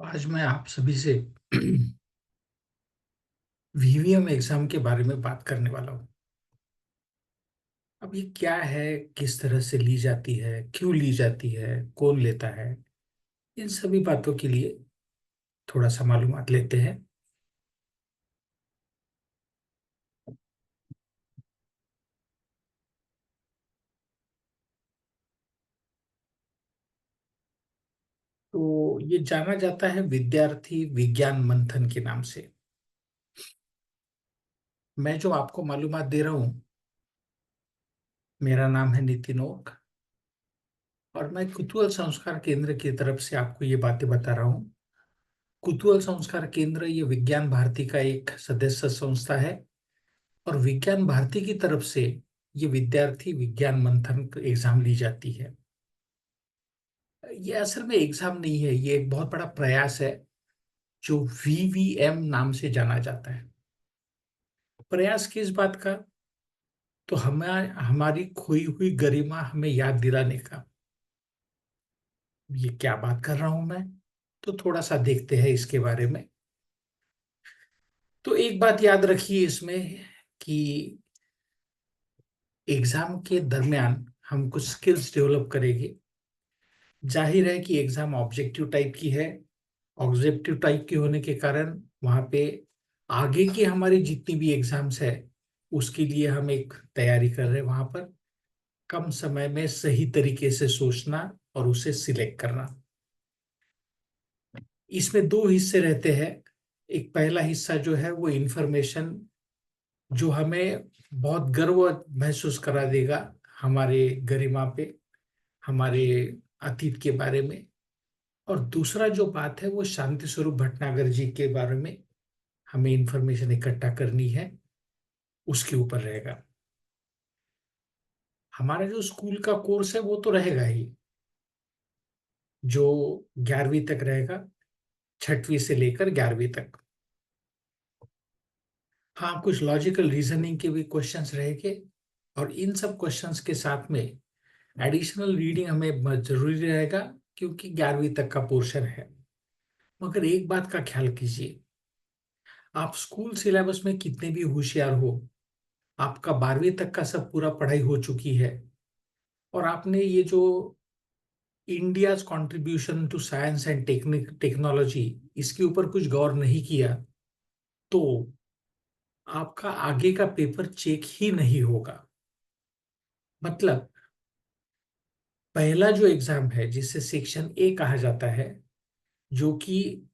आज मैं आप सभी से वीवीएम एग्जाम के बारे में बात करने वाला हूँ। अब ये क्या है, किस तरह से ली जाती है, क्यों ली जाती है, कौन लेता है, इन सभी बातों के लिए थोड़ा सा मालूमात लेते हैं। तो ये जाना जाता है विद्यार्थी विज्ञान मंथन के नाम से। मैं जो आपको मालूमात दे रहा हूँ, मेरा नाम है नितिन ओक और मैं कुतूहल संस्कार केंद्र की तरफ से आपको ये बातें बता रहा हूँ। कुतूहल संस्कार केंद्र ये विज्ञान भारती का एक सदस्य संस्था है और विज्ञान भारती की तरफ से ये विद्यार्थी विज्ञान मंथन एग्जाम ली जाती है। ये असल में एग्जाम नहीं है, ये एक बहुत बड़ा प्रयास है जो वीवीएम नाम से जाना जाता है। प्रयास किस बात का? तो हमें हमारी खोई हुई गरिमा हमें याद दिलाने का। ये क्या बात कर रहा हूं मैं? तो थोड़ा सा देखते हैं इसके बारे में। तो एक बात याद रखिए इसमें कि एग्जाम के दरमियान हम कुछ स्किल्स डेवलप करेंगे। जाहिर है कि एग्जाम ऑब्जेक्टिव टाइप की है। ऑब्जेक्टिव टाइप के होने के कारण वहाँ पे आगे की हमारी जितनी भी एग्जाम्स है उसके लिए हम एक तैयारी कर रहे हैं। वहाँ पर कम समय में सही तरीके से सोचना और उसे सिलेक्ट करना। इसमें दो हिस्से रहते हैं। एक पहला हिस्सा जो है वो इंफॉर्मेशन जो हमें बहुत गर्व महसूस करा देगा हमारे गरिमा पे, हमारे अतीत के बारे में। और दूसरा जो बात है वो शांति स्वरूप भटनागर जी के बारे में हमें इंफॉर्मेशन इकट्ठा करनी है, उसके ऊपर रहेगा। हमारा जो स्कूल का कोर्स है वो तो रहेगा ही, जो 11वीं तक रहेगा, 6वीं से लेकर 11वीं तक। हाँ, कुछ लॉजिकल रीजनिंग के भी क्वेश्चंस रहेंगे और इन सब क्वेश्चंस के साथ में एडिशनल रीडिंग हमें जरूरी रहेगा, क्योंकि 11वीं तक का पोर्शन है। मगर एक बात का ख्याल कीजिए, आप स्कूल सिलेबस में कितने भी होशियार हो, आपका 12वीं तक का सब पूरा पढ़ाई हो चुकी है और आपने ये जो India's contribution to science and technology इसके ऊपर कुछ गौर नहीं किया, तो आपका आगे का पेपर चेक ही नहीं होगा। मतलब पहला जो एग्जाम है जिसे सेक्शन ए कहा जाता है, जो कि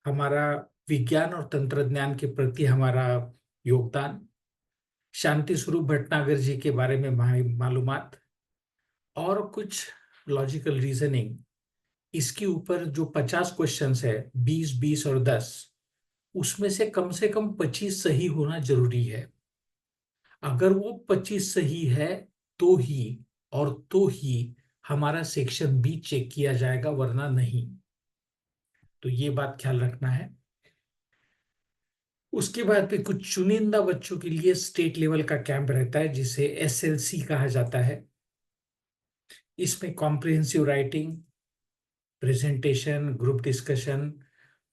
हमारा विज्ञान और तंत्रज्ञान के प्रति हमारा योगदान, शांति स्वरूप भटनागर जी के बारे में मालूमात और कुछ लॉजिकल रीजनिंग, इसके ऊपर जो 50 क्वेश्चंस है, 20 20 और 10, उसमें से कम 25 सही होना जरूरी है। अगर वो 25 सही है तो ही, और तो ही हमारा सेक्शन बी चेक किया जाएगा, वरना नहीं। तो ये बात ख्याल रखना है। उसके बाद पे कुछ चुनिंदा बच्चों के लिए स्टेट लेवल का कैंप रहता है जिसे एसएलसी कहा जाता है। इसमें comprehensive writing, presentation, group discussion,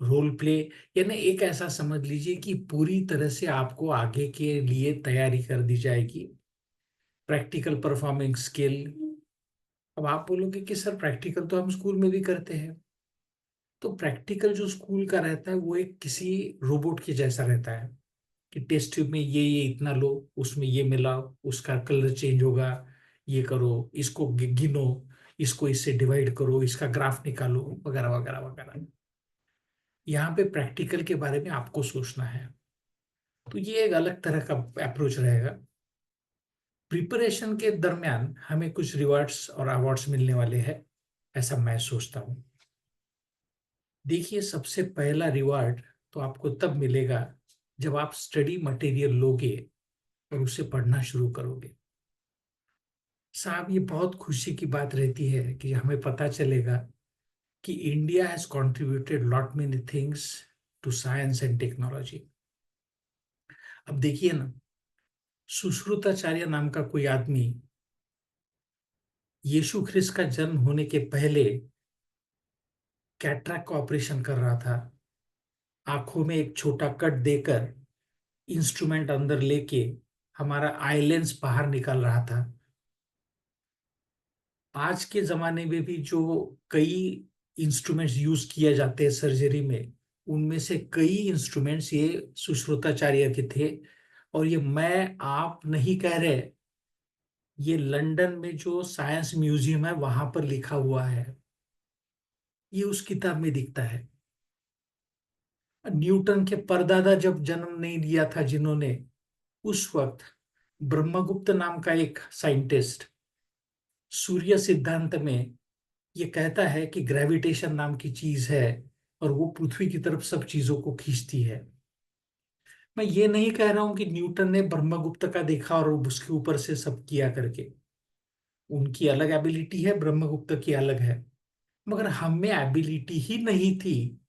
role play, यानी एक ऐसा समझ लीजिए कि पूरी तरह से आपको आगे के लिए तैयारी कर दी जाएगी। Practical performing skill. अब आप बोलोगे कि सर प्रैक्टिकल तो हम स्कूल में भी करते हैं। तो प्रैक्टिकल जो स्कूल का रहता है वो एक किसी रोबोट के जैसा रहता है कि टेस्ट ट्यूब में ये इतना लो, उसमें ये मिलाओ, उसका कलर चेंज होगा, ये करो, इसको गिनो, इसको इससे डिवाइड करो, इसका ग्राफ निकालो, वगैरह वगैरह वगैरह। यहाँ पे प्रैक्टिकल के बारे में आपको सोचना है। तो ये एक अलग तरह का अप्रोच रहेगा। प्रिपरेशन के दरमियान हमें कुछ रिवार्ड्स और अवार्ड्स मिलने वाले हैं, ऐसा मैं सोचता हूँ। देखिए, सबसे पहला रिवार्ड तो आपको तब मिलेगा जब आप स्टडी मटेरियल लोगे और उसे पढ़ना शुरू करोगे। साहब, ये बहुत खुशी की बात रहती है कि हमें पता चलेगा कि India has contributed lot many things to science and technology. अब देखिए ना, सुश्रुताचार्य नाम का कोई आदमी यीशु ख्रिस्त का जन्म होने के पहले कैटरैक्ट का ऑपरेशन कर रहा था, आंखों में एक छोटा कट देकर इंस्ट्रूमेंट अंदर लेके हमारा आई लेंस बाहर निकाल रहा था। आज के जमाने में भी जो कई इंस्ट्रूमेंट्स यूज किए जाते हैं सर्जरी में, उनमें से कई इंस्ट्रूमेंट्स ये सुश्रुताचार्य के थे। और ये मैं आप नहीं कह रहे, ये लंदन में जो साइंस म्यूजियम है वहां पर लिखा हुआ है, ये उस किताब में दिखता है। न्यूटन के परदादा जब जन्म नहीं लिया था जिन्होंने, उस वक्त ब्रह्मगुप्त नाम का एक साइंटिस्ट सूर्य सिद्धांत में ये कहता है कि ग्रेविटेशन नाम की चीज है और वो पृथ्वी की तरफ सब चीजों को खींचती है। मैं ये नहीं कह रहा हूं कि न्यूटन ने ब्रह्मगुप्त का देखा और उसके ऊपर से सब किया करके, उनकी अलग एबिलिटी है, ब्रह्मगुप्त की अलग है। मगर हमें एबिलिटी ही नहीं थी,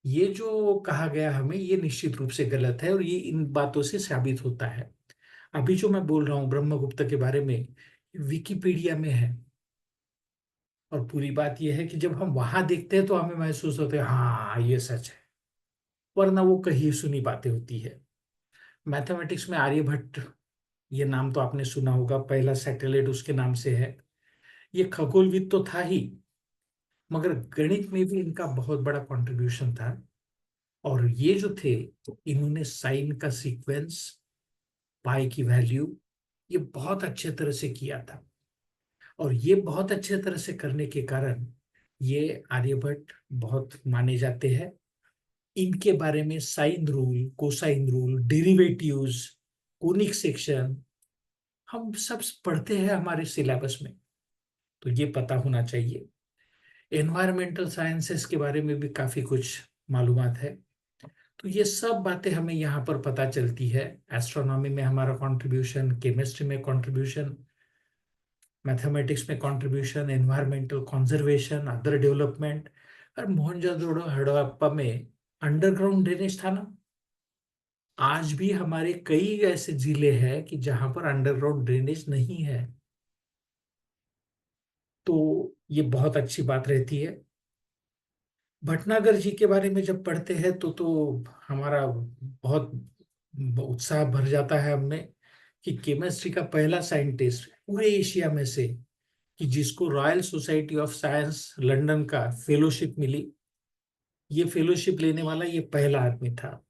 ये जो कहा गया हमें, ये निश्चित रूप से गलत है और ये इन बातों से साबित होता है। अभी जो मैं बोल रहा हूँ ब्रह्मगुप्त के बारे में, विकिपीडिया में है। और पूरी बात यह है कि जब हम वहां देखते हैं तो हमें महसूस होता है हाँ ये सच है, वरना वो कही सुनी बातें होती है। मैथमेटिक्स में आर्यभट्ट, ये नाम तो आपने सुना होगा, पहला सैटेलाइट उसके नाम से है। ये खगोलविद तो था ही, मगर गणित में भी इनका बहुत बड़ा कंट्रीब्यूशन था। और ये जो थे, इन्होंने साइन का सीक्वेंस, पाई की वैल्यू, ये बहुत अच्छे तरह से किया था। और ये बहुत अच्छे तरह से करने के कारण ये आर्यभट्ट बहुत माने जाते हैं। इनके बारे में sine rule, cosine rule, derivatives, conic section, हम सब पढ़ते हैं हमारे सिलेबस में, तो ये पता होना चाहिए। एनवायरमेंटल साइंसेस के बारे में भी काफी कुछ मालूमात है। तो ये सब बातें हमें यहाँ पर पता चलती है। एस्ट्रोनॉमी में हमारा कंट्रीब्यूशन, केमिस्ट्री में कंट्रीब्यूशन, मैथमेटिक्स में contribution, environmental conservation, other development. और मोहनजोदड़ो हड़प्पा में अंडरग्राउंड ड्रेनेज था ना। आज भी हमारे कई ऐसे जिले हैं कि जहां पर अंडरग्राउंड ड्रेनेज नहीं है। तो ये बहुत अच्छी बात रहती है। भटनागर जी के बारे में जब पढ़ते हैं तो हमारा बहुत उत्साह भर जाता है हमें कि केमिस्ट्री का पहला साइंटिस्ट पूरे एशिया में से कि जिसको royal society of science London का फेलोशिप मिली, ये फेलोशिप लेने वाला ये पहला आदमी था।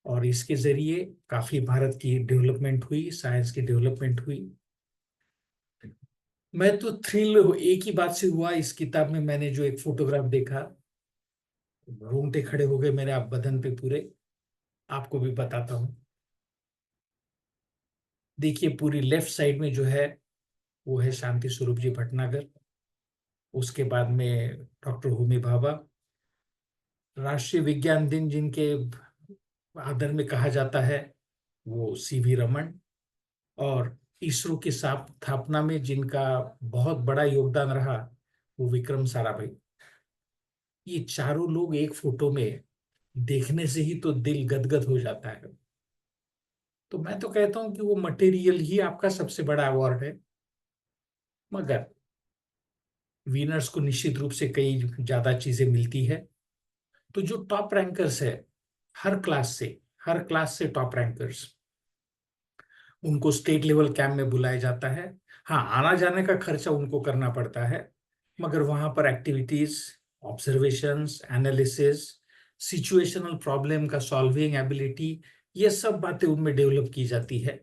और इसके जरिए काफी भारत की डेवलपमेंट हुई, साइंस की डेवलपमेंट हुई। मैं तो थ्रिल एक ही बात से हुआ, इस किताब में मैंने जो एक फोटोग्राफ देखा, रोंगटे खड़े हो गए मेरे आप बदन पे पूरे। आपको भी बताता हूँ। देखिए पूरी लेफ्ट साइड में जो है वो है शांति स्वरूप जी भटनागर। उसके बाद में डॉक्टर होमी भाभा। राष्ट्रीय विज्ञान दिन जिनके आदर में कहा जाता है वो सीवी रमन। और इसरो की स्थापना में जिनका बहुत बड़ा योगदान रहा वो विक्रम साराभाई। ये चारों लोग एक फोटो में देखने से ही तो दिल गदगद हो जाता है। तो मैं तो कहता हूं कि वो मटेरियल ही आपका सबसे बड़ा अवार्ड है। मगर विनर्स को निश्चित रूप से कई ज्यादा चीजें मिलती है। तो जो टॉप रैंकर्स है, हर क्लास से हर क्लास से टॉप रैंकर्स, उनको स्टेट लेवल कैंप में बुलाया जाता है। हाँ, आना जाने का खर्चा उनको करना पड़ता है, मगर वहां पर activities, observations, analysis, situational problem का सॉल्विंग एबिलिटी, ये सब बातें उनमें डेवलप की जाती है।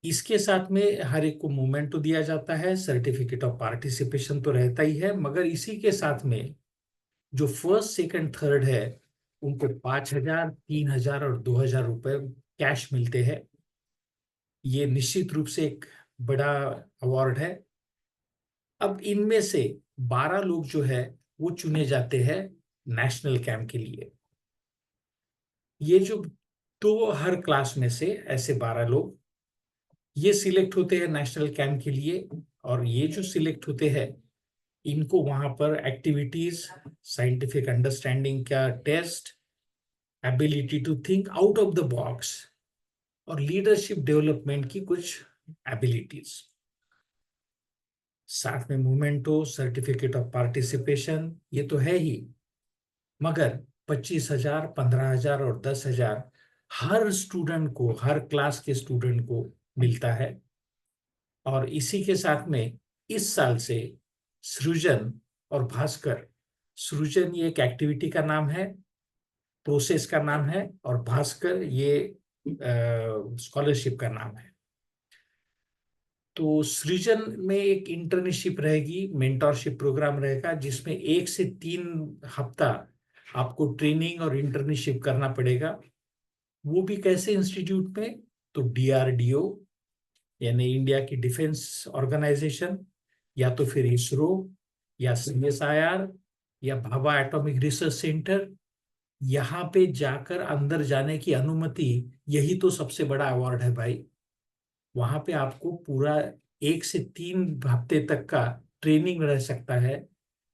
इसके साथ में हर एक को मूवमेंट तो दिया जाता है, सर्टिफिकेट ऑफ पार्टिसिपेशन तो रहता ही है, मगर इसी के साथ में जो फर्स्ट सेकंड थर्ड है उनको 5,000, 3,000 और 2,000 रुपए कैश मिलते हैं। ये निश्चित रूप से एक बड़ा अवार्ड है। अब इनमें से 12 लोग जो है वो चुने जाते हैं नेशनल कैंप के लिए। ये जो दो हर क्लास में से ऐसे 12 लोग ये सिलेक्ट होते हैं नेशनल कैंप के लिए। और ये जो सिलेक्ट होते हैं इनको वहां पर एक्टिविटीज, साइंटिफिक अंडरस्टैंडिंग का test, ability to think out of the box और लीडरशिप डेवलपमेंट की कुछ एबिलिटीज, साथ में मोमेंटो, सर्टिफिकेट ऑफ पार्टिसिपेशन, ये तो है ही, मगर 25,000, 15,000 और 10,000 हर स्टूडेंट को, हर क्लास के स्टूडेंट को मिलता है। और इसी के साथ में इस साल से सृजन और भास्कर, सृजन ये एक एक्टिविटी का नाम है, प्रोसेस का नाम है, और भास्कर ये स्कॉलरशिप का नाम है। तो सृजन में एक इंटर्नशिप रहेगी, मेंटोरशिप प्रोग्राम रहेगा, जिसमें 1 से 3 हफ्ता आपको ट्रेनिंग और इंटर्नशिप करना पड़ेगा। वो भी कैसे इंस्टीट्यूट में? तो डीआरडीओ यानी इंडिया की डिफेंस ऑर्गेनाइजेशन, या तो फिर इसरो, या सीएसआईआर, या भाभा एटॉमिक रिसर्च सेंटर, यहाँ पे जाकर अंदर जाने की अनुमति, यही तो सबसे बड़ा अवार्ड है भाई। वहां पे आपको पूरा 1 से 3 हफ्ते तक का ट्रेनिंग रह सकता है,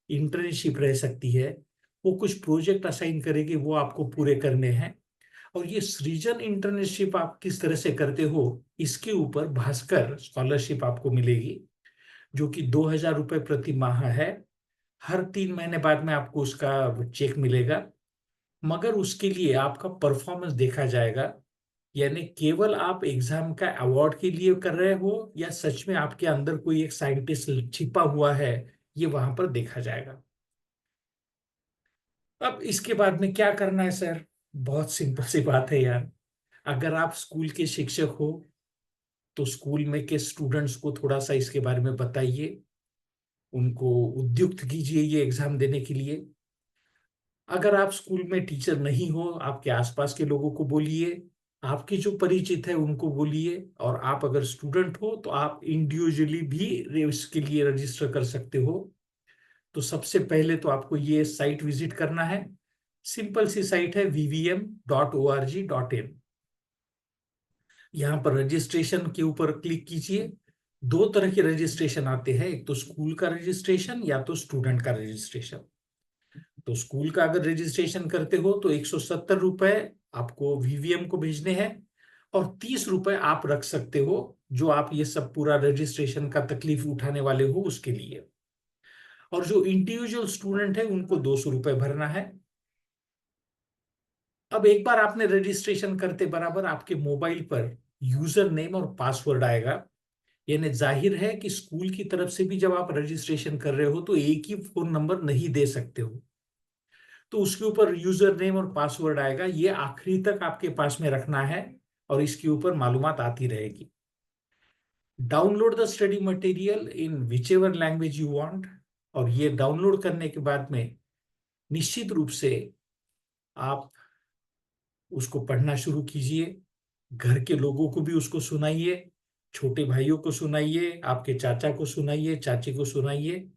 इंटर्नशिप रह सकती है, वो कुछ प्रोजेक्ट असाइन करेगी, वो आपको पूरे करने हैं। और ये सृजन इंटर्नशिप आप किस तरह से करते हो, इसके ऊपर भास्कर स्कॉलरशिप आपको मिलेगी, जो कि 2,000 रुपये प्रति माह है। हर 3 महीने बाद में आपको उसका चेक मिलेगा, मगर उसके लिए आपका परफॉर्मेंस देखा जाएगा। यानी केवल आप एग्जाम का अवार्ड के लिए कर रहे हो, या सच में आपके अंदर कोई एक साइंटिस्ट छिपा हुआ है, ये वहां पर देखा जाएगा। अब इसके बाद में क्या करना है सर? बहुत सिंपल सी बात है यार। अगर आप स्कूल के शिक्षक हो, तो स्कूल में के स्टूडेंट्स को थोड़ा सा इसके बारे में बताइए, उनको उद्युक्त कीजिए ये एग्जाम देने के लिए। अगर आप स्कूल में टीचर नहीं हो, आपके आसपास के लोगों को बोलिए, आपके जो परिचित है उनको बोलिए, और आप अगर स्टूडेंट हो तो आप इंडिविजुअली भी इसके लिए रजिस्टर कर सकते हो। तो सबसे पहले तो आपको ये साइट विजिट करना है। सिंपल सी साइट है vvm.org.in। यहाँ पर रजिस्ट्रेशन के ऊपर क्लिक कीजिए। 2 तरह के रजिस्ट्रेशन आते हैं, एक तो स्कूल का रजिस्ट्रेशन, या तो स्टूडेंट का रजिस्ट्रेशन। तो स्कूल का अगर रजिस्ट्रेशन करते हो तो 170 रुपए आपको वीवीएम को भेजने हैं, और 30 रुपए आप रख सकते हो, जो आप ये सब पूरा रजिस्ट्रेशन का तकलीफ उठाने वाले हो उसके लिए। और जो इंडिविजुअल स्टूडेंट है उनको 200 रुपए भरना है। अब एक बार आपने रजिस्ट्रेशन करते बराबर आपके मोबाइल पर यूजर नेम और पासवर्ड आएगा। यानी जाहिर है कि स्कूल की तरफ से भी जब आप रजिस्ट्रेशन कर रहे हो तो एक ही फोन नंबर नहीं दे सकते हो, तो उसके ऊपर यूजर नेम और पासवर्ड आएगा, ये आखिरी तक आपके पास में रखना है, और इसके ऊपर मालूमात आती रहेगी। Download the study material in which ever language you want. और ये डाउनलोड करने के बाद में निश्चित रूप से आप उसको पढ़ना शुरू कीजिए। घर के लोगों को भी उसको सुनाइए, छोटे भाइयों को सुनाइए, आपके चाचा को सुनाइए, चाची को सुनाइए।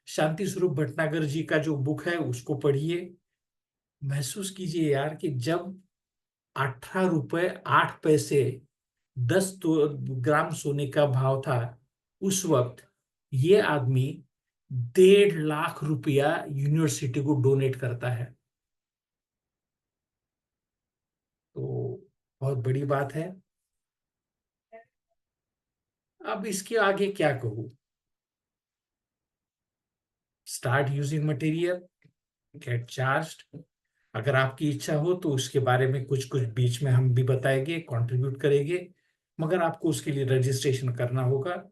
शांति स्वरूप भटनागर जी का जो बुक है उसको पढ़िए। महसूस कीजिए यार कि जब 18 रुपए 8 पैसे 10 ग्राम सोने का भाव था, उस वक्त ये आदमी 1.5 लाख रुपया यूनिवर्सिटी को डोनेट करता है। तो बहुत बड़ी बात है। अब इसके आगे क्या कहूँ? Start using material, get charged. अगर आपकी इच्छा हो तो उसके बारे में कुछ कुछ बीच में हम भी बताएंगे, कंट्रीब्यूट करेंगे, मगर आपको उसके लिए रजिस्ट्रेशन करना होगा।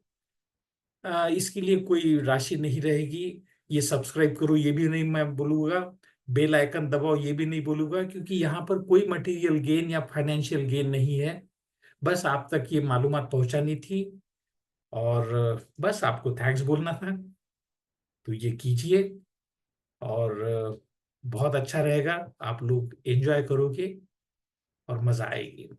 इसके लिए कोई राशि नहीं रहेगी। ये सब्सक्राइब करो ये भी नहीं मैं बोलूंगा, बेल आइकन दबाओ ये भी नहीं बोलूंगा, क्योंकि यहाँ पर कोई मटेरियल गेन या फाइनेंशियल गेन नहीं है। बस आप तक ये मालूमात पहुंचानी थी, और बस आपको थैंक्स बोलना था। तो ये कीजिए, और बहुत अच्छा रहेगा, आप लोग एंजॉय करोगे और मजा आएगी।